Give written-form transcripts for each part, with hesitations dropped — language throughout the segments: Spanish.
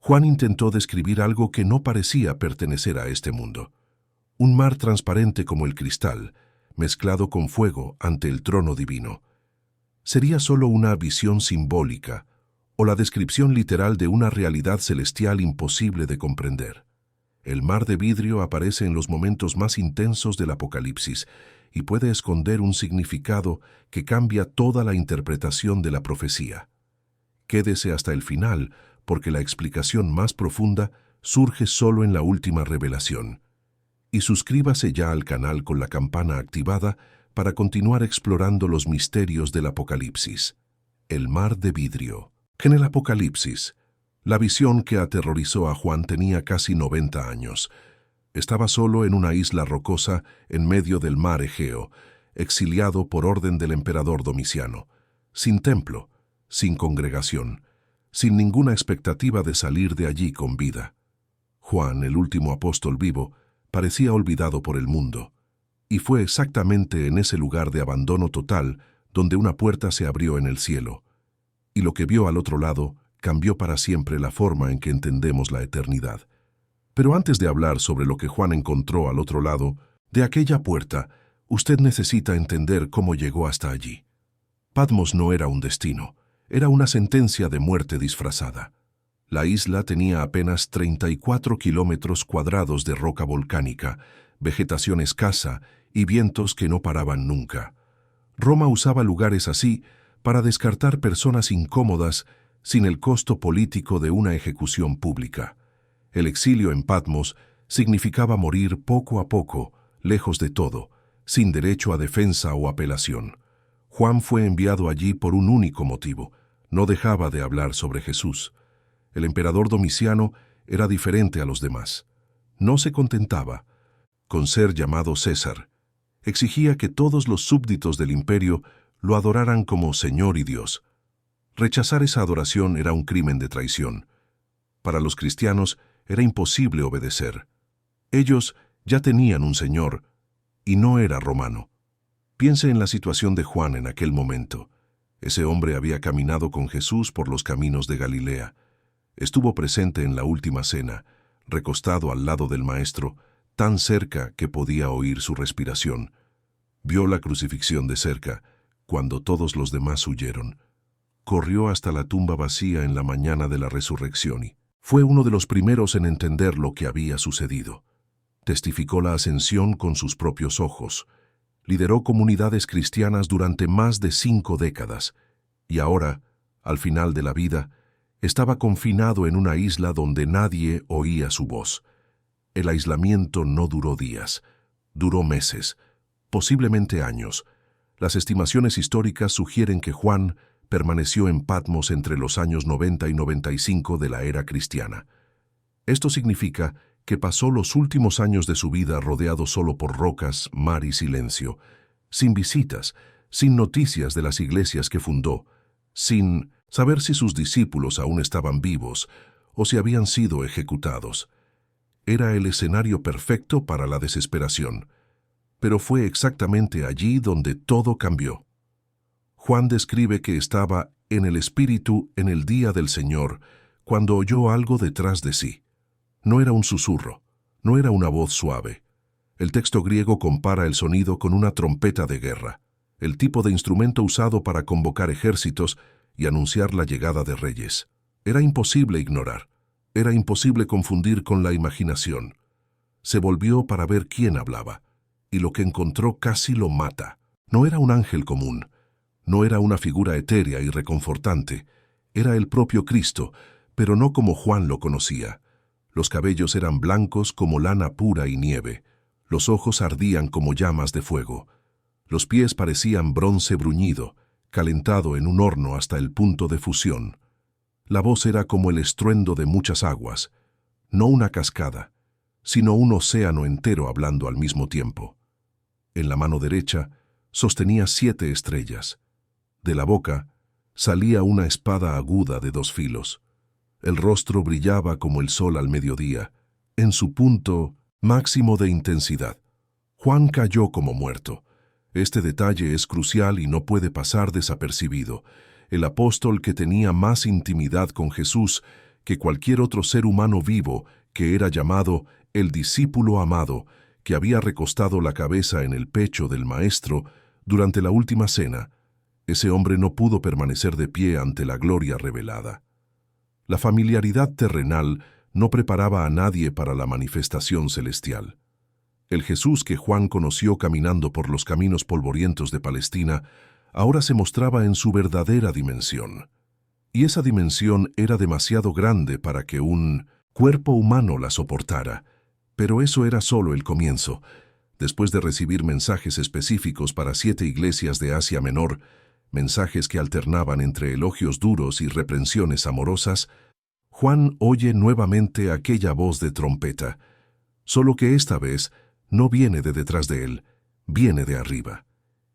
Juan intentó describir algo que no parecía pertenecer a este mundo. Un mar transparente como el cristal, mezclado con fuego ante el trono divino. ¿Sería solo una visión simbólica o la descripción literal de una realidad celestial imposible de comprender? El mar de vidrio aparece en los momentos más intensos del Apocalipsis y puede esconder un significado que cambia toda la interpretación de la profecía. Quédese hasta el final, porque la explicación más profunda surge solo en la última revelación. Y suscríbase ya al canal con la campana activada para continuar explorando los misterios del Apocalipsis. El mar de vidrio. En el Apocalipsis, la visión que aterrorizó a Juan tenía casi 90 años. Estaba solo en una isla rocosa en medio del mar Egeo, exiliado por orden del emperador Domiciano, sin templo, sin congregación, sin ninguna expectativa de salir de allí con vida. Juan, el último apóstol vivo, parecía olvidado por el mundo, y fue exactamente en ese lugar de abandono total donde una puerta se abrió en el cielo, y lo que vio al otro lado cambió para siempre la forma en que entendemos la eternidad. Pero antes de hablar sobre lo que Juan encontró al otro lado de aquella puerta, usted necesita entender cómo llegó hasta allí. Patmos no era un destino, era una sentencia de muerte disfrazada. La isla tenía apenas 34 kilómetros cuadrados de roca volcánica, vegetación escasa y vientos que no paraban nunca. Roma usaba lugares así para descartar personas incómodas sin el costo político de una ejecución pública. El exilio en Patmos significaba morir poco a poco, lejos de todo, sin derecho a defensa o apelación. Juan fue enviado allí por un único motivo: no dejaba de hablar sobre Jesús. El emperador Domiciano era diferente a los demás. No se contentaba con ser llamado César. Exigía que todos los súbditos del imperio lo adoraran como Señor y Dios. Rechazar esa adoración era un crimen de traición. Para los cristianos era imposible obedecer. Ellos ya tenían un Señor, y no era romano. Piense en la situación de Juan en aquel momento. Ese hombre había caminado con Jesús por los caminos de Galilea. Estuvo presente en la última cena, recostado al lado del Maestro, tan cerca que podía oír su respiración. Vio la crucifixión de cerca, cuando todos los demás huyeron. Corrió hasta la tumba vacía en la mañana de la resurrección y fue uno de los primeros en entender lo que había sucedido. Testificó la ascensión con sus propios ojos. Lideró comunidades cristianas durante más de 5 décadas, y ahora, al final de la vida, estaba confinado en una isla donde nadie oía su voz. El aislamiento no duró días, duró meses, posiblemente años. Las estimaciones históricas sugieren que Juan permaneció en Patmos entre los años 90 y 95 de la era cristiana. Esto significa que pasó los últimos años de su vida rodeado solo por rocas, mar y silencio, sin visitas, sin noticias de las iglesias que fundó, sin saber si sus discípulos aún estaban vivos o si habían sido ejecutados. Era el escenario perfecto para la desesperación, pero fue exactamente allí donde todo cambió. Juan describe que estaba en el Espíritu en el día del Señor, cuando oyó algo detrás de sí. No era un susurro, no era una voz suave. El texto griego compara el sonido con una trompeta de guerra, el tipo de instrumento usado para convocar ejércitos y anunciar la llegada de reyes. Era imposible ignorar, era imposible confundir con la imaginación. Se volvió para ver quién hablaba, y lo que encontró casi lo mata. No era un ángel común, no era una figura etérea y reconfortante, era el propio Cristo, pero no como Juan lo conocía. Los cabellos eran blancos como lana pura y nieve, los ojos ardían como llamas de fuego, los pies parecían bronce bruñido, calentado en un horno hasta el punto de fusión. La voz era como el estruendo de muchas aguas, no una cascada, sino un océano entero hablando al mismo tiempo. En la mano derecha sostenía 7 estrellas. De la boca salía una espada aguda de 2 filos. El rostro brillaba como el sol al mediodía, en su punto máximo de intensidad. Juan cayó como muerto. Este detalle es crucial y no puede pasar desapercibido. El apóstol que tenía más intimidad con Jesús que cualquier otro ser humano vivo que era llamado el discípulo amado, que había recostado la cabeza en el pecho del Maestro durante la última cena. Ese hombre no pudo permanecer de pie ante la gloria revelada. La familiaridad terrenal no preparaba a nadie para la manifestación celestial. El Jesús que Juan conoció caminando por los caminos polvorientos de Palestina ahora se mostraba en su verdadera dimensión. Y esa dimensión era demasiado grande para que un cuerpo humano la soportara. Pero eso era solo el comienzo. Después de recibir mensajes específicos para 7 iglesias de Asia Menor, mensajes que alternaban entre elogios duros y reprensiones amorosas, Juan oye nuevamente aquella voz de trompeta, solo que esta vez no viene de detrás de él, viene de arriba.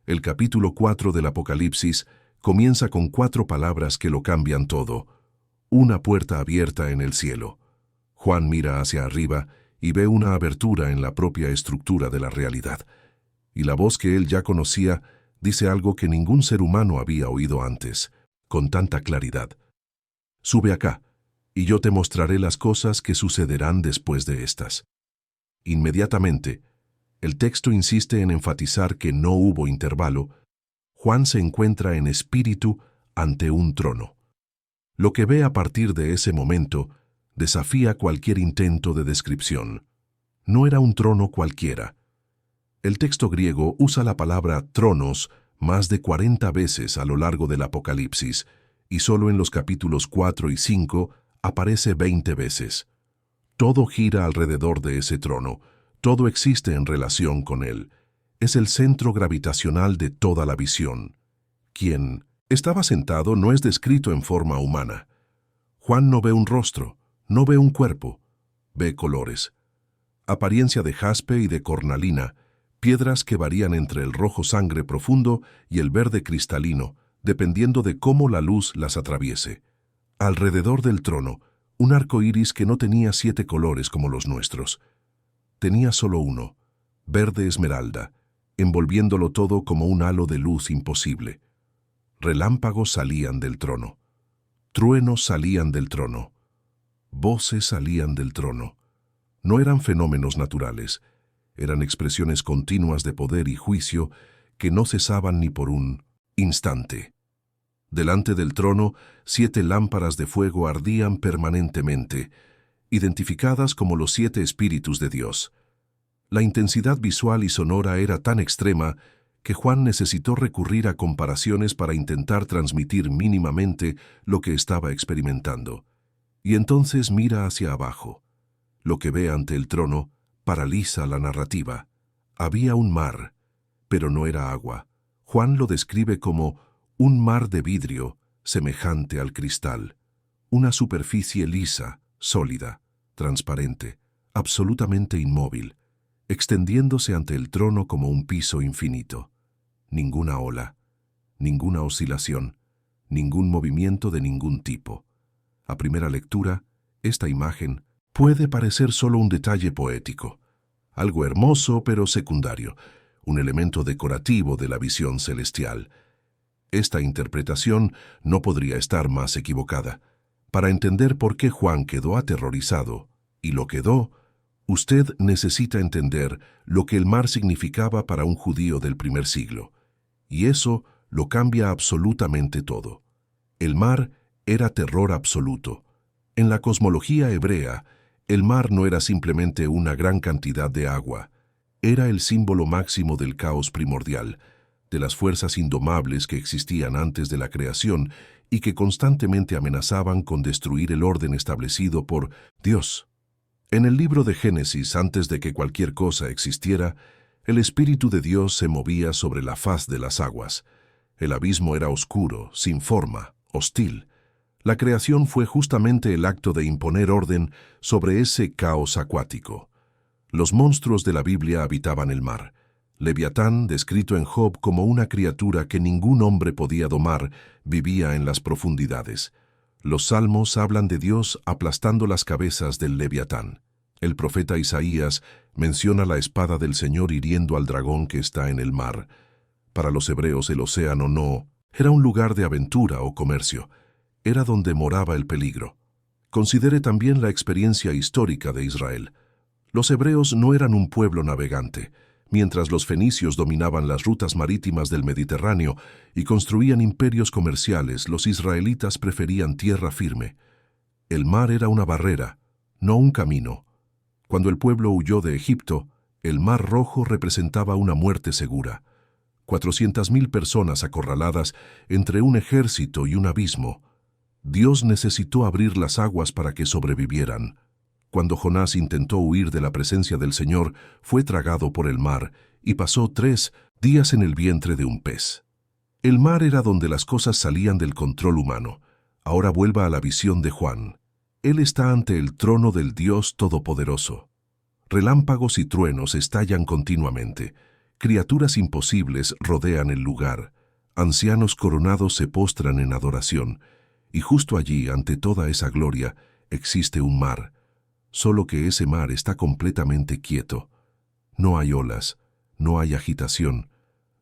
El capítulo 4 del Apocalipsis comienza con 4 palabras que lo cambian todo. Una puerta abierta en el cielo. Juan mira hacia arriba y ve una abertura en la propia estructura de la realidad. Y la voz que él ya conocía dice algo que ningún ser humano había oído antes, con tanta claridad. Sube acá, y yo te mostraré las cosas que sucederán después de estas. Inmediatamente, el texto insiste en enfatizar que no hubo intervalo. Juan se encuentra en espíritu ante un trono. Lo que ve a partir de ese momento desafía cualquier intento de descripción. No era un trono cualquiera. El texto griego usa la palabra tronos más de 40 veces a lo largo del Apocalipsis, y solo en los capítulos 4 y 5 aparece 20 veces. Todo gira alrededor de ese trono, todo existe en relación con él. Es el centro gravitacional de toda la visión. Quien estaba sentado no es descrito en forma humana. Juan no ve un rostro, no ve un cuerpo, ve colores. Apariencia de jaspe y de cornalina, piedras que varían entre el rojo sangre profundo y el verde cristalino, dependiendo de cómo la luz las atraviese. Alrededor del trono, un arco iris que no tenía 7 colores como los nuestros. Tenía solo uno, verde esmeralda, envolviéndolo todo como un halo de luz imposible. Relámpagos salían del trono. Truenos salían del trono. Voces salían del trono. No eran fenómenos naturales, eran expresiones continuas de poder y juicio que no cesaban ni por un instante. Delante del trono, 7 lámparas de fuego ardían permanentemente, identificadas como los 7 espíritus de Dios. La intensidad visual y sonora era tan extrema que Juan necesitó recurrir a comparaciones para intentar transmitir mínimamente lo que estaba experimentando. Y entonces mira hacia abajo. Lo que ve ante el trono paraliza la narrativa. Había un mar, pero no era agua. Juan lo describe como un mar de vidrio semejante al cristal, una superficie lisa, sólida, transparente, absolutamente inmóvil, extendiéndose ante el trono como un piso infinito. Ninguna ola, ninguna oscilación, ningún movimiento de ningún tipo. A primera lectura, esta imagen puede parecer solo un detalle poético, algo hermoso pero secundario, un elemento decorativo de la visión celestial. Esta interpretación no podría estar más equivocada. Para entender por qué Juan quedó aterrorizado, y lo quedó, usted necesita entender lo que el mar significaba para un judío del primer siglo. Y eso lo cambia absolutamente todo. El mar era terror absoluto. En la cosmología hebrea, el mar no era simplemente una gran cantidad de agua. Era el símbolo máximo del caos primordial, de las fuerzas indomables que existían antes de la creación y que constantemente amenazaban con destruir el orden establecido por Dios. En el libro de Génesis, antes de que cualquier cosa existiera, el Espíritu de Dios se movía sobre la faz de las aguas. El abismo era oscuro, sin forma, hostil. La creación fue justamente el acto de imponer orden sobre ese caos acuático. Los monstruos de la Biblia habitaban el mar. Leviatán, descrito en Job como una criatura que ningún hombre podía domar, vivía en las profundidades. Los salmos hablan de Dios aplastando las cabezas del Leviatán. El profeta Isaías menciona la espada del Señor hiriendo al dragón que está en el mar. Para los hebreos el océano no era un lugar de aventura o comercio. Era donde moraba el peligro. Considere también la experiencia histórica de Israel. Los hebreos no eran un pueblo navegante. Mientras los fenicios dominaban las rutas marítimas del Mediterráneo y construían imperios comerciales, los israelitas preferían tierra firme. El mar era una barrera, no un camino. Cuando el pueblo huyó de Egipto, el Mar Rojo representaba una muerte segura. 400.000 personas acorraladas entre un ejército y un abismo. Dios necesitó abrir las aguas para que sobrevivieran. Cuando Jonás intentó huir de la presencia del Señor, fue tragado por el mar y pasó 3 días en el vientre de un pez. El mar era donde las cosas salían del control humano. Ahora vuelva a la visión de Juan. Él está ante el trono del Dios Todopoderoso. Relámpagos y truenos estallan continuamente. Criaturas imposibles rodean el lugar. Ancianos coronados se postran en adoración. Y justo allí, ante toda esa gloria, existe un mar. Solo que ese mar está completamente quieto. No hay olas, no hay agitación,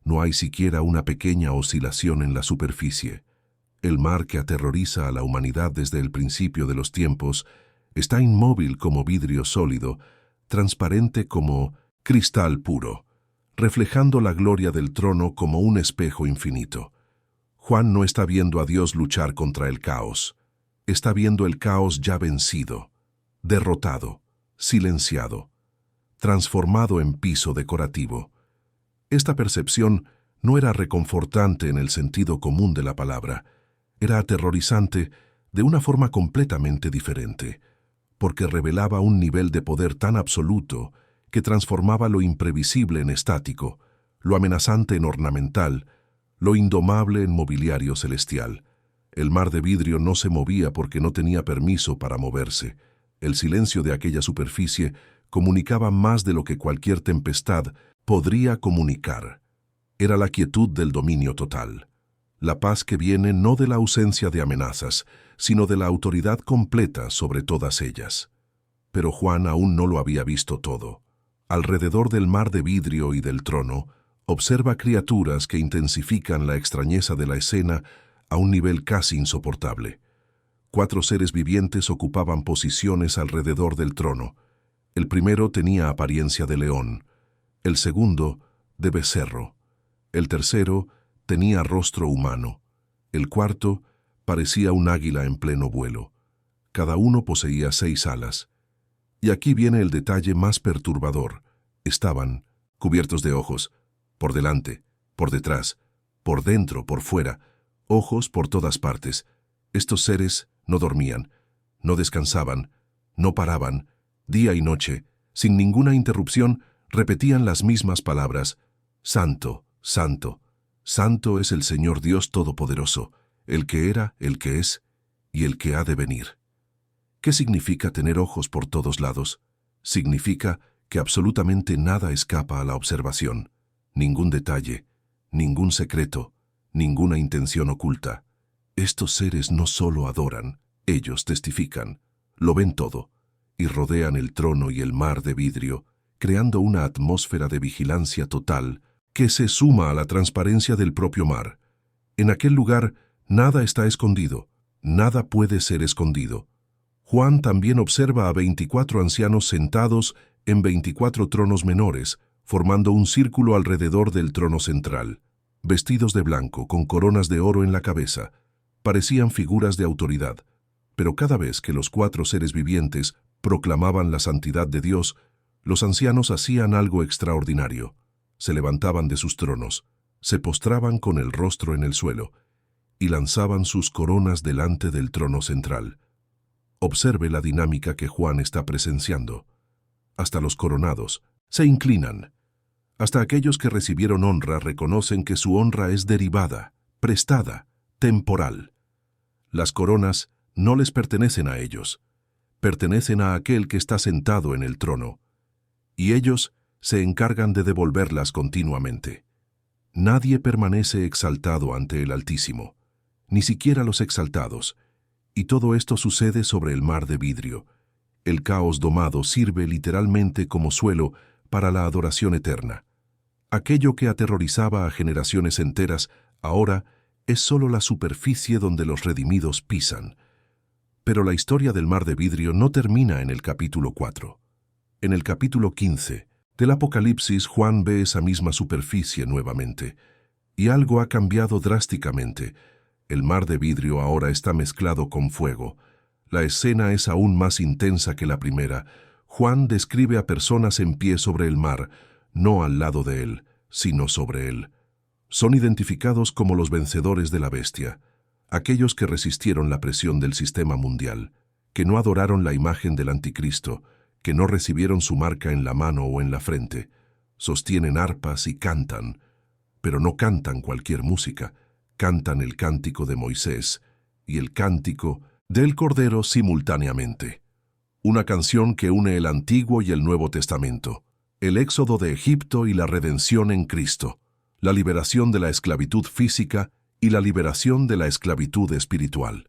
no hay siquiera una pequeña oscilación en la superficie. El mar que aterroriza a la humanidad desde el principio de los tiempos está inmóvil como vidrio sólido, transparente como cristal puro, reflejando la gloria del trono como un espejo infinito. Juan no está viendo a Dios luchar contra el caos. Está viendo el caos ya vencido, derrotado, silenciado, transformado en piso decorativo. Esta percepción no era reconfortante en el sentido común de la palabra, era aterrorizante de una forma completamente diferente, porque revelaba un nivel de poder tan absoluto que transformaba lo imprevisible en estático, lo amenazante en ornamental, lo indomable en mobiliario celestial. El mar de vidrio no se movía porque no tenía permiso para moverse. El silencio de aquella superficie comunicaba más de lo que cualquier tempestad podría comunicar. Era la quietud del dominio total. La paz que viene no de la ausencia de amenazas, sino de la autoridad completa sobre todas ellas. Pero Juan aún no lo había visto todo. Alrededor del mar de vidrio y del trono, observa criaturas que intensifican la extrañeza de la escena a un nivel casi insoportable. 4 seres vivientes ocupaban posiciones alrededor del trono. El primero tenía apariencia de león, el segundo de becerro, el tercero tenía rostro humano, el cuarto parecía un águila en pleno vuelo. Cada uno poseía 6 alas. Y aquí viene el detalle más perturbador. Estaban cubiertos de ojos, por delante, por detrás, por dentro, por fuera, ojos por todas partes. Estos seres no dormían, no descansaban, no paraban, día y noche, sin ninguna interrupción, repetían las mismas palabras: Santo, Santo, Santo es el Señor Dios Todopoderoso, el que era, el que es y el que ha de venir. ¿Qué significa tener ojos por todos lados? Significa que absolutamente nada escapa a la observación, ningún detalle, ningún secreto, ninguna intención oculta. Estos seres no solo adoran, ellos testifican, lo ven todo, y rodean el trono y el mar de vidrio, creando una atmósfera de vigilancia total que se suma a la transparencia del propio mar. En aquel lugar nada está escondido, nada puede ser escondido. Juan también observa a 24 ancianos sentados en 24 tronos menores, formando un círculo alrededor del trono central. Vestidos de blanco, con coronas de oro en la cabeza, parecían figuras de autoridad, pero cada vez que los 4 seres vivientes proclamaban la santidad de Dios, los ancianos hacían algo extraordinario. Se levantaban de sus tronos, se postraban con el rostro en el suelo y lanzaban sus coronas delante del trono central. Observe la dinámica que Juan está presenciando. Hasta los coronados se inclinan. Hasta aquellos que recibieron honra reconocen que su honra es derivada, prestada, temporal. Las coronas no les pertenecen a ellos, pertenecen a aquel que está sentado en el trono, y ellos se encargan de devolverlas continuamente. Nadie permanece exaltado ante el Altísimo, ni siquiera los exaltados, y todo esto sucede sobre el mar de vidrio. El caos domado sirve literalmente como suelo para la adoración eterna. Aquello que aterrorizaba a generaciones enteras ahora es solo la superficie donde los redimidos pisan. Pero la historia del mar de vidrio no termina en el capítulo 4. En el capítulo 15 del Apocalipsis, Juan ve esa misma superficie nuevamente, y algo ha cambiado drásticamente. El mar de vidrio ahora está mezclado con fuego. La escena es aún más intensa que la primera. Juan describe a personas en pie sobre el mar, no al lado de él, sino sobre él. Son identificados como los vencedores de la bestia, aquellos que resistieron la presión del sistema mundial, que no adoraron la imagen del anticristo, que no recibieron su marca en la mano o en la frente. Sostienen arpas y cantan, pero no cantan cualquier música, cantan el cántico de Moisés y el cántico del Cordero simultáneamente. Una canción que une el Antiguo y el Nuevo Testamento, el éxodo de Egipto y la redención en Cristo, la liberación de la esclavitud física y la liberación de la esclavitud espiritual.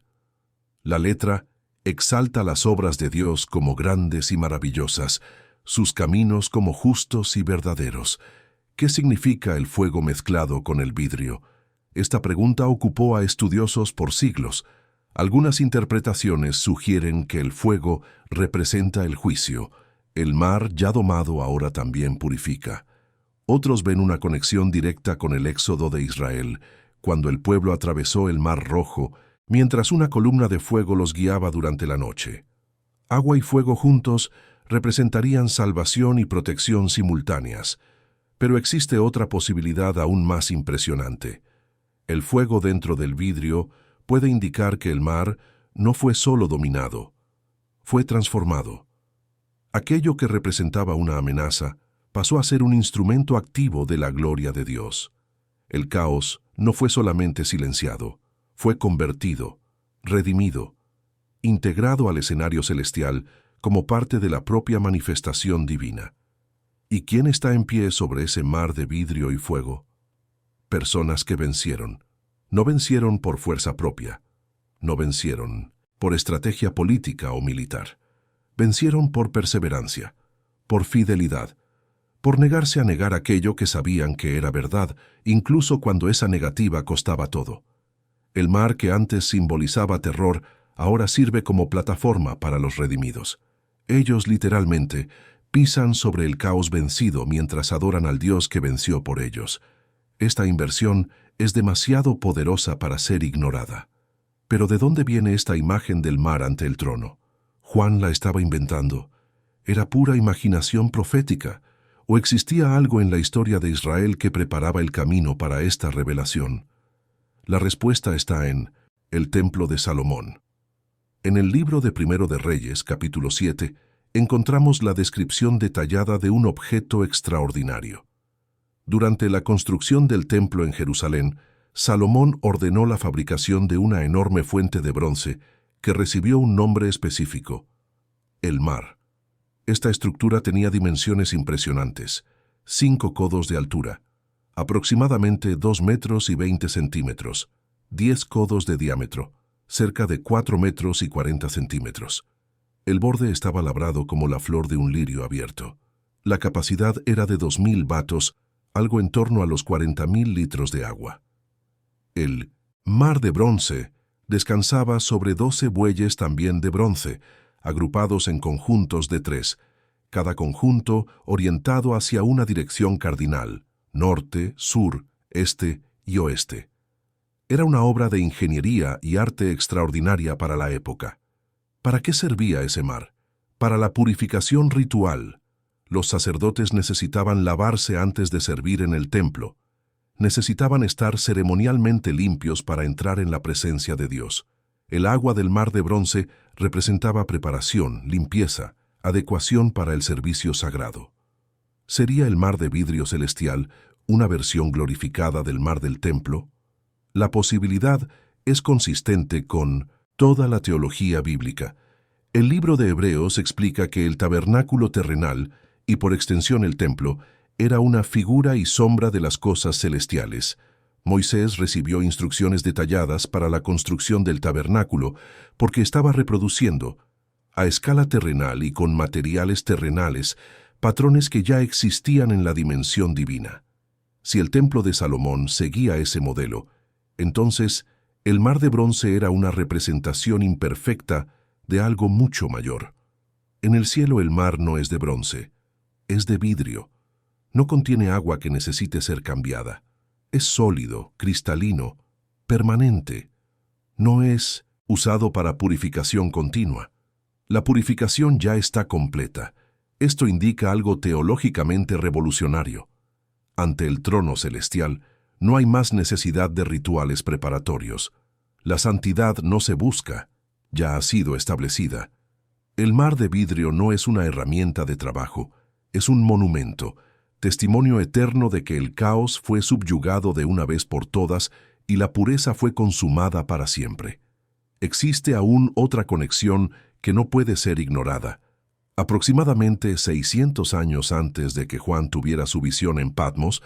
La letra exalta las obras de Dios como grandes y maravillosas, sus caminos como justos y verdaderos. ¿Qué significa el fuego mezclado con el vidrio? Esta pregunta ocupó a estudiosos por siglos. Algunas interpretaciones sugieren que el fuego representa el juicio. El mar, ya domado, ahora también purifica. Otros ven una conexión directa con el éxodo de Israel, cuando el pueblo atravesó el Mar Rojo, mientras una columna de fuego los guiaba durante la noche. Agua y fuego juntos representarían salvación y protección simultáneas. Pero existe otra posibilidad aún más impresionante. El fuego dentro del vidrio puede indicar que el mar no fue solo dominado, fue transformado. Aquello que representaba una amenaza pasó a ser un instrumento activo de la gloria de Dios. El caos no fue solamente silenciado, fue convertido, redimido, integrado al escenario celestial como parte de la propia manifestación divina. ¿Y quién está en pie sobre ese mar de vidrio y fuego? Personas que vencieron. No vencieron por fuerza propia. No vencieron por estrategia política o militar. Vencieron por perseverancia, por fidelidad, por negarse a negar aquello que sabían que era verdad, incluso cuando esa negativa costaba todo. El mar que antes simbolizaba terror, ahora sirve como plataforma para los redimidos. Ellos, literalmente, pisan sobre el caos vencido mientras adoran al Dios que venció por ellos. Esta inversión es demasiado poderosa para ser ignorada. Pero ¿de dónde viene esta imagen del mar ante el trono? ¿Juan la estaba inventando? ¿Era pura imaginación profética? ¿O existía algo en la historia de Israel que preparaba el camino para esta revelación? La respuesta está en el Templo de Salomón. En el libro de Primero de Reyes, capítulo 7, encontramos la descripción detallada de un objeto extraordinario. Durante la construcción del templo en Jerusalén, Salomón ordenó la fabricación de una enorme fuente de bronce que recibió un nombre específico: el mar. Esta estructura tenía dimensiones impresionantes: 5 codos de altura, aproximadamente 2 metros y 20 centímetros, 10 codos de diámetro, cerca de 4 metros y 40 centímetros. El borde estaba labrado como la flor de un lirio abierto. La capacidad era de 2.000 batos, algo en torno a los 40.000 litros de agua. El mar de bronce descansaba sobre 12 bueyes también de bronce, agrupados en conjuntos de 3, cada conjunto orientado hacia una dirección cardinal: norte, sur, este y oeste. Era una obra de ingeniería y arte extraordinaria para la época. ¿Para qué servía ese mar? Para la purificación ritual. Los sacerdotes necesitaban lavarse antes de servir en el templo. Necesitaban estar ceremonialmente limpios para entrar en la presencia de Dios. El agua del mar de bronce representaba preparación, limpieza, adecuación para el servicio sagrado. ¿Sería el mar de vidrio celestial una versión glorificada del mar del templo? La posibilidad es consistente con toda la teología bíblica. El libro de Hebreos explica que el tabernáculo terrenal, y por extensión el templo, era una figura y sombra de las cosas celestiales. Moisés recibió instrucciones detalladas para la construcción del tabernáculo porque estaba reproduciendo, a escala terrenal y con materiales terrenales, patrones que ya existían en la dimensión divina. Si el templo de Salomón seguía ese modelo, entonces el mar de bronce era una representación imperfecta de algo mucho mayor. En el cielo el mar no es de bronce, es de vidrio. No contiene agua que necesite ser cambiada. Es sólido, cristalino, permanente. No es usado para purificación continua. La purificación ya está completa. Esto indica algo teológicamente revolucionario. Ante el trono celestial, no hay más necesidad de rituales preparatorios. La santidad no se busca, ya ha sido establecida. El mar de vidrio no es una herramienta de trabajo, es un monumento, testimonio eterno de que el caos fue subyugado de una vez por todas y la pureza fue consumada para siempre. Existe aún otra conexión que no puede ser ignorada. Aproximadamente 600 años antes de que Juan tuviera su visión en Patmos,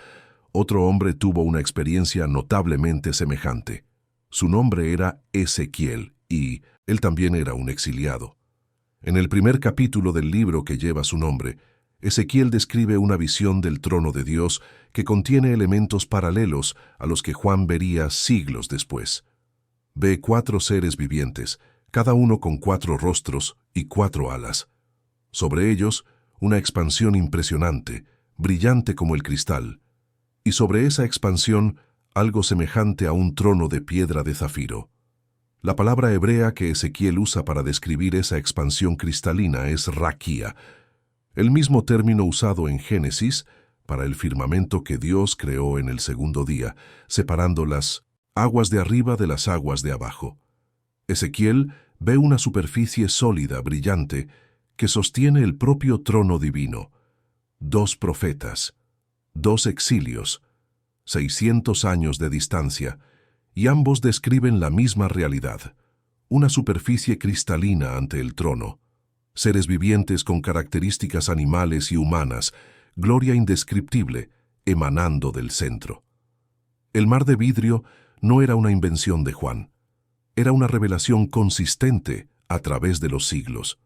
otro hombre tuvo una experiencia notablemente semejante. Su nombre era Ezequiel y él también era un exiliado. En el primer capítulo del libro que lleva su nombre, Ezequiel describe una visión del trono de Dios que contiene elementos paralelos a los que Juan vería siglos después. Ve 4 seres vivientes, cada uno con 4 rostros y 4 alas. Sobre ellos, una expansión impresionante, brillante como el cristal, y sobre esa expansión, algo semejante a un trono de piedra de zafiro. La palabra hebrea que Ezequiel usa para describir esa expansión cristalina es raquía, el mismo término usado en Génesis para el firmamento que Dios creó en el segundo día, separando las aguas de arriba de las aguas de abajo. Ezequiel ve una superficie sólida, brillante, que sostiene el propio trono divino. 2 profetas, 2 exilios, 600 años de distancia, y ambos describen la misma realidad, una superficie cristalina ante el trono, seres vivientes con características animales y humanas, gloria indescriptible, emanando del centro. El mar de vidrio no era una invención de Juan, era una revelación consistente a través de los siglos.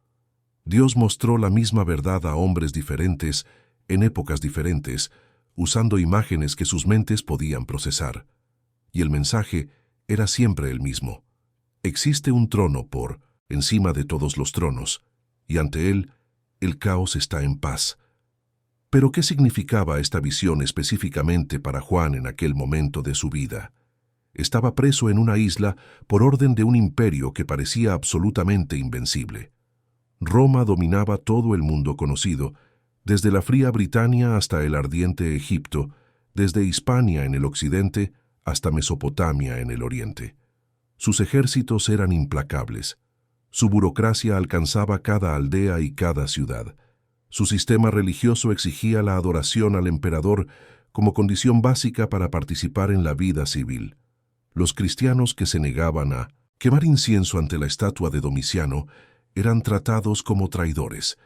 Dios mostró la misma verdad a hombres diferentes, en épocas diferentes, usando imágenes que sus mentes podían procesar. Y el mensaje era siempre el mismo. Existe un trono por encima de todos los tronos, y ante él, el caos está en paz. Pero ¿qué significaba esta visión específicamente para Juan en aquel momento de su vida? Estaba preso en una isla por orden de un imperio que parecía absolutamente invencible. Roma dominaba todo el mundo conocido, desde la fría Britania hasta el ardiente Egipto, desde Hispania en el occidente hasta Mesopotamia en el oriente. Sus ejércitos eran implacables. Su burocracia alcanzaba cada aldea y cada ciudad. Su sistema religioso exigía la adoración al emperador como condición básica para participar en la vida civil. Los cristianos que se negaban a quemar incienso ante la estatua de Domiciano eran tratados como traidores.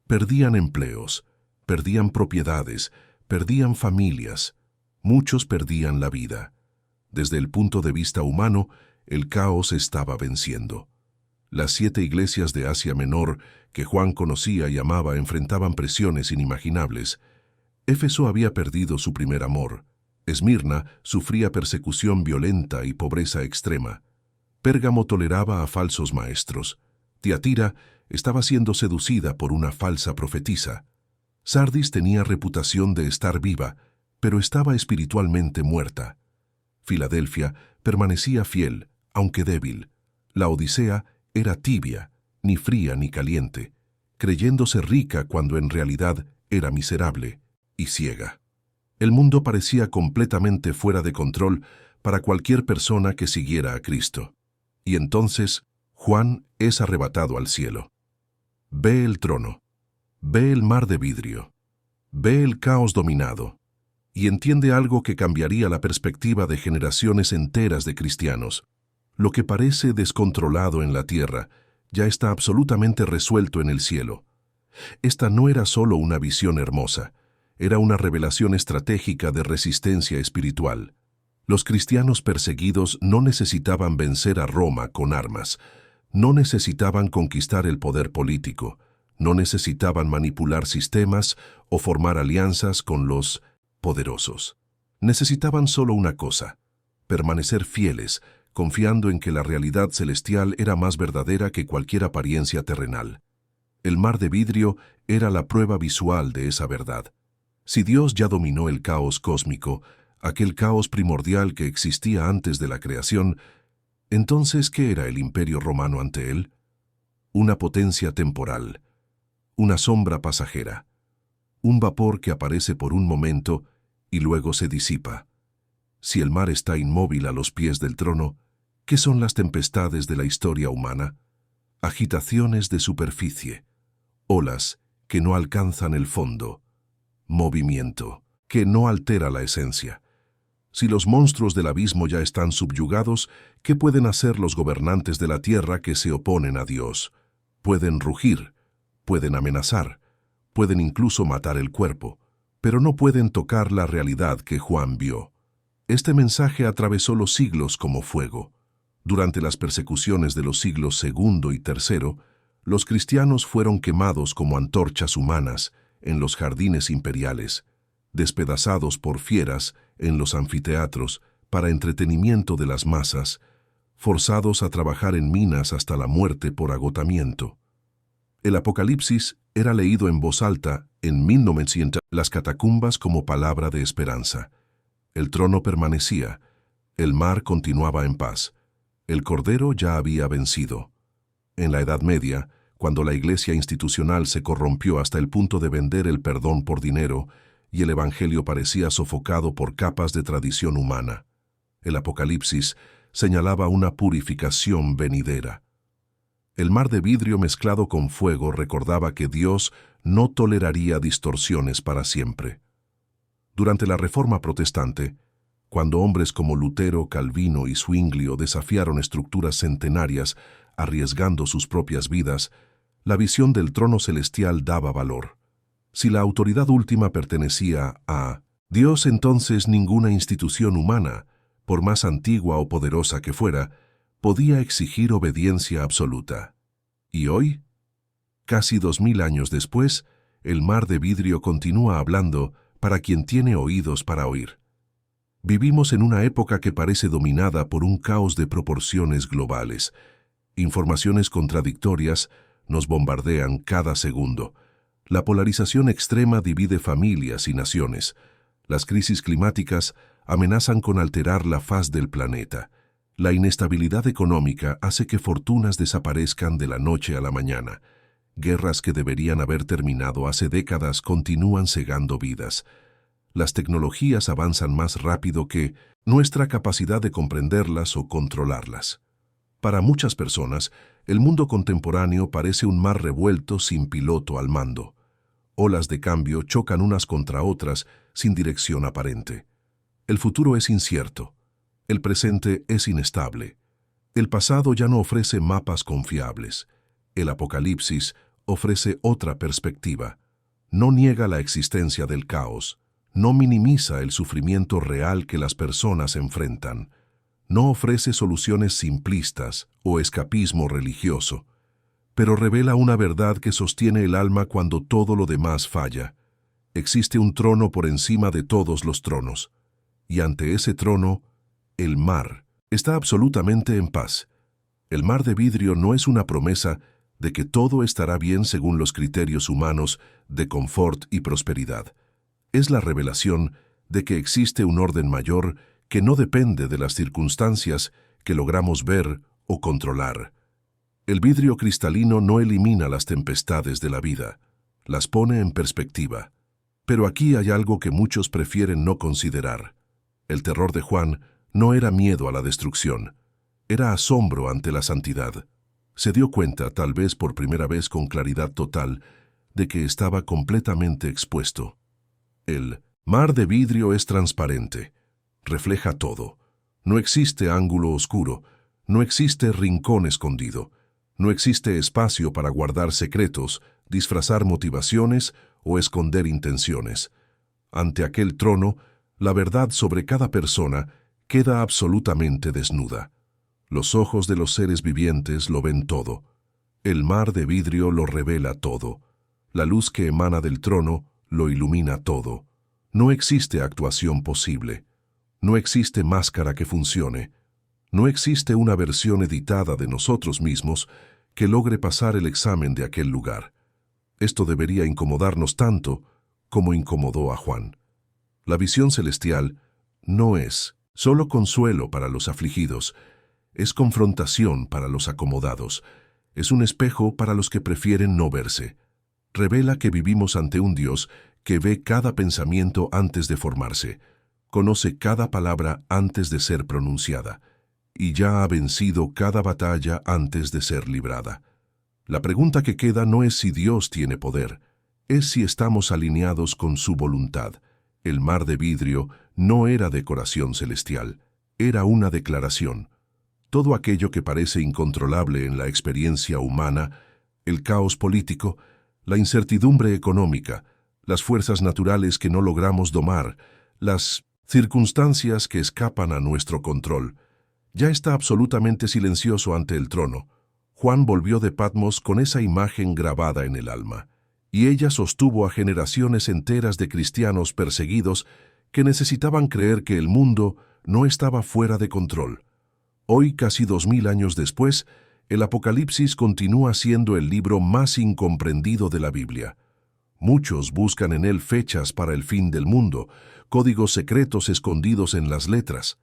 Perdían empleos, perdían propiedades, perdían familias. Muchos perdían la vida. Desde el punto de vista humano, el caos estaba venciendo. Las 7 iglesias de Asia Menor que Juan conocía y amaba enfrentaban presiones inimaginables. Éfeso había perdido su primer amor. Esmirna sufría persecución violenta y pobreza extrema. Pérgamo toleraba a falsos maestros. Tiatira estaba siendo seducida por una falsa profetisa. Sardis tenía reputación de estar viva, pero estaba espiritualmente muerta. Filadelfia permanecía fiel, aunque débil. La Odisea era tibia, ni fría ni caliente, creyéndose rica cuando en realidad era miserable y ciega. El mundo parecía completamente fuera de control para cualquier persona que siguiera a Cristo. Y entonces Juan es arrebatado al cielo. Ve el trono, ve el mar de vidrio, ve el caos dominado, y entiende algo que cambiaría la perspectiva de generaciones enteras de cristianos. Lo que parece descontrolado en la tierra ya está absolutamente resuelto en el cielo. Esta no era solo una visión hermosa, era una revelación estratégica de resistencia espiritual. Los cristianos perseguidos no necesitaban vencer a Roma con armas, no necesitaban conquistar el poder político, no necesitaban manipular sistemas o formar alianzas con los poderosos. Necesitaban solo una cosa: permanecer fieles, confiando en que la realidad celestial era más verdadera que cualquier apariencia terrenal. El mar de vidrio era la prueba visual de esa verdad. Si Dios ya dominó el caos cósmico, aquel caos primordial que existía antes de la creación, entonces, ¿qué era el Imperio Romano ante él? Una potencia temporal, una sombra pasajera, un vapor que aparece por un momento y luego se disipa. Si el mar está inmóvil a los pies del trono, ¿qué son las tempestades de la historia humana? Agitaciones de superficie, olas que no alcanzan el fondo, movimiento que no altera la esencia. Si los monstruos del abismo ya están subyugados, ¿qué pueden hacer los gobernantes de la tierra que se oponen a Dios? Pueden rugir, pueden amenazar, pueden incluso matar el cuerpo, pero no pueden tocar la realidad que Juan vio. Este mensaje atravesó los siglos como fuego. Durante las persecuciones de los siglos segundo y tercero, los cristianos fueron quemados como antorchas humanas en los jardines imperiales, despedazados por fieras en los anfiteatros para entretenimiento de las masas, forzados a trabajar en minas hasta la muerte por agotamiento. El Apocalipsis era leído en voz alta en 1900 las catacumbas como palabra de esperanza. El trono permanecía, el mar continuaba en paz, el Cordero ya había vencido. En la Edad Media, cuando la iglesia institucional se corrompió hasta el punto de vender el perdón por dinero y el evangelio parecía sofocado por capas de tradición humana, el Apocalipsis señalaba una purificación venidera. El mar de vidrio mezclado con fuego recordaba que Dios no toleraría distorsiones para siempre. Durante la Reforma Protestante, cuando hombres como Lutero, Calvino y Zwinglio desafiaron estructuras centenarias, arriesgando sus propias vidas, la visión del trono celestial daba valor. Si la autoridad última pertenecía a Dios, entonces ninguna institución humana, por más antigua o poderosa que fuera, podía exigir obediencia absoluta. ¿Y hoy? Casi 2000 años después, el mar de vidrio continúa hablando para quien tiene oídos para oír. Vivimos en una época que parece dominada por un caos de proporciones globales. Informaciones contradictorias nos bombardean cada segundo. La polarización extrema divide familias y naciones. Las crisis climáticas amenazan con alterar la faz del planeta. La inestabilidad económica hace que fortunas desaparezcan de la noche a la mañana. Guerras que deberían haber terminado hace décadas continúan cegando vidas. Las tecnologías avanzan más rápido que nuestra capacidad de comprenderlas o controlarlas. Para muchas personas, el mundo contemporáneo parece un mar revuelto sin piloto al mando. Olas de cambio chocan unas contra otras sin dirección aparente. El futuro es incierto. El presente es inestable. El pasado ya no ofrece mapas confiables. El Apocalipsis ofrece otra perspectiva. No niega la existencia del caos. No minimiza el sufrimiento real que las personas enfrentan. No ofrece soluciones simplistas o escapismo religioso, pero revela una verdad que sostiene el alma cuando todo lo demás falla. Existe un trono por encima de todos los tronos, y ante ese trono, el mar está absolutamente en paz. El mar de vidrio no es una promesa de que todo estará bien según los criterios humanos de confort y prosperidad. Es la revelación de que existe un orden mayor que no depende de las circunstancias que logramos ver o controlar. El vidrio cristalino no elimina las tempestades de la vida, las pone en perspectiva. Pero aquí hay algo que muchos prefieren no considerar. El terror de Juan no era miedo a la destrucción, era asombro ante la santidad. Se dio cuenta, tal vez por primera vez con claridad total, de que estaba completamente expuesto. El mar de vidrio es transparente, refleja todo. No existe ángulo oscuro, no existe rincón escondido, no existe espacio para guardar secretos, disfrazar motivaciones o esconder intenciones. Ante aquel trono, la verdad sobre cada persona queda absolutamente desnuda. Los ojos de los seres vivientes lo ven todo. El mar de vidrio lo revela todo. La luz que emana del trono lo ilumina todo. No existe actuación posible. No existe máscara que funcione. No existe una versión editada de nosotros mismos que logre pasar el examen de aquel lugar. Esto debería incomodarnos tanto como incomodó a Juan. La visión celestial no es solo consuelo para los afligidos, es confrontación para los acomodados, es un espejo para los que prefieren no verse. Revela que vivimos ante un Dios que ve cada pensamiento antes de formarse, conoce cada palabra antes de ser pronunciada, y ya ha vencido cada batalla antes de ser librada. La pregunta que queda no es si Dios tiene poder, es si estamos alineados con su voluntad. El mar de vidrio no era decoración celestial, era una declaración. Todo aquello que parece incontrolable en la experiencia humana, el caos político, la incertidumbre económica, las fuerzas naturales que no logramos domar, las circunstancias que escapan a nuestro control, ya está absolutamente silencioso ante el trono. Juan volvió de Patmos con esa imagen grabada en el alma, y ella sostuvo a generaciones enteras de cristianos perseguidos que necesitaban creer que el mundo no estaba fuera de control. Hoy, casi 2000 años después, el Apocalipsis continúa siendo el libro más incomprendido de la Biblia. Muchos buscan en él fechas para el fin del mundo, códigos secretos escondidos en las letras,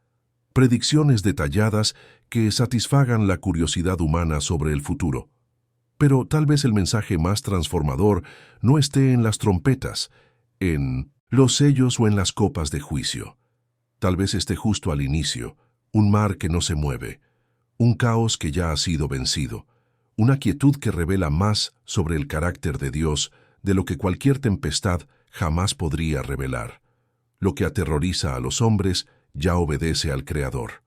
predicciones detalladas que satisfagan la curiosidad humana sobre el futuro. Pero tal vez el mensaje más transformador no esté en las trompetas, en los sellos o en las copas de juicio. Tal vez esté justo al inicio, un mar que no se mueve, un caos que ya ha sido vencido, una quietud que revela más sobre el carácter de Dios de lo que cualquier tempestad jamás podría revelar. Lo que aterroriza a los hombres ya obedece al Creador.